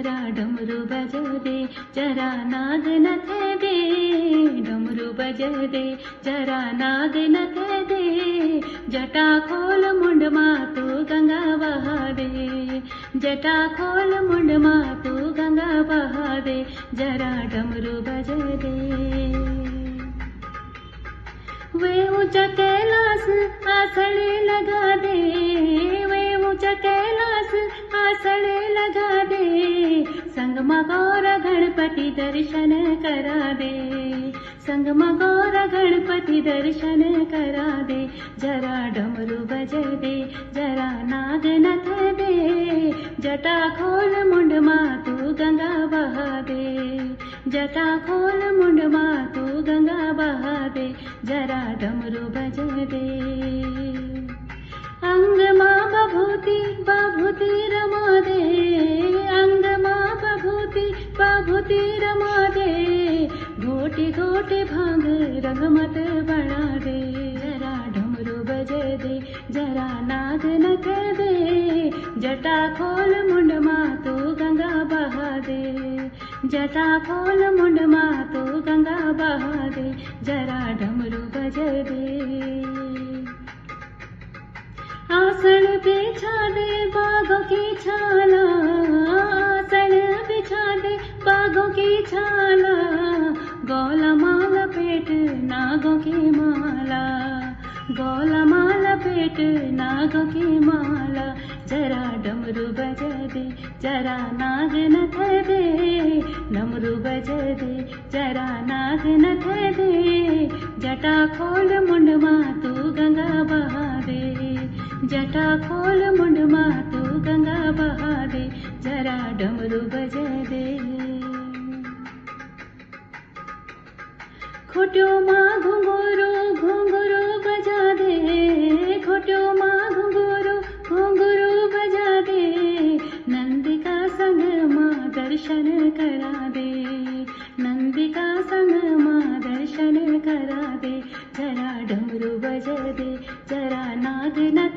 जरा डमरू बज दे जरा नाग नथ दे, डमरू बज दे जरा नाग नथ दे, जटा खोल मुंड मातू गंगा बहा दे, जटा खोल मुंड मातू गंगा बहा दे, जरा डमरू बज दे। वे ऊंचा कैलाश आसड़े लगा दे, वे ऊंचा कैलाश आसड़े लगा दे, संगमा गौर गणपति दर्शन करा दे, संगमा गौर गणपति दर्शन करा दे, जरा डमरू बज दे जरा नाग नथ दे, जटा खोल मुंड मातू गंगा बहा दे, जटा खोल मुंड मातू गंगा बहा दे, जरा डमरू बज दे। अंग मां बभूति बभूति रमा दे, अंग मां बभूति रमा दे, घोटी घोटी भांग रंगमत बना दे, जरा डमरू बज दे जरा नाग नथ दे, जटा खोल मुंड मातू गंगा बहा दे, जटा खोल मुंड मातू गंगा बहा दे, जरा डमरू बज दे। आसन बिछा दे बागों की छाला, आसन बिछा दे बागों की छाला, गौला माला पेट नागों की माला, गौला माला पेट नागों की माला, जरा डमरू बज दे जरा नाग नथ दे, डमरू बज दे जरा नाग नथ दे, जटा खोल मुंड मातू गंगा बहा दे, जटा खोल मुंड मातू गंगा बहा दे, जरा डमरू बज दे। खोट्यो माँ घुंघरू घुंघरू बजा दे, खोट्यो माँ घुंघरू घुंघरू बजा दे, नंदिका संग माँ दर्शन करा दे, नंदिका संग माँ दर्शन करा दे, जरा डमरू बज दे जरा नाग नथ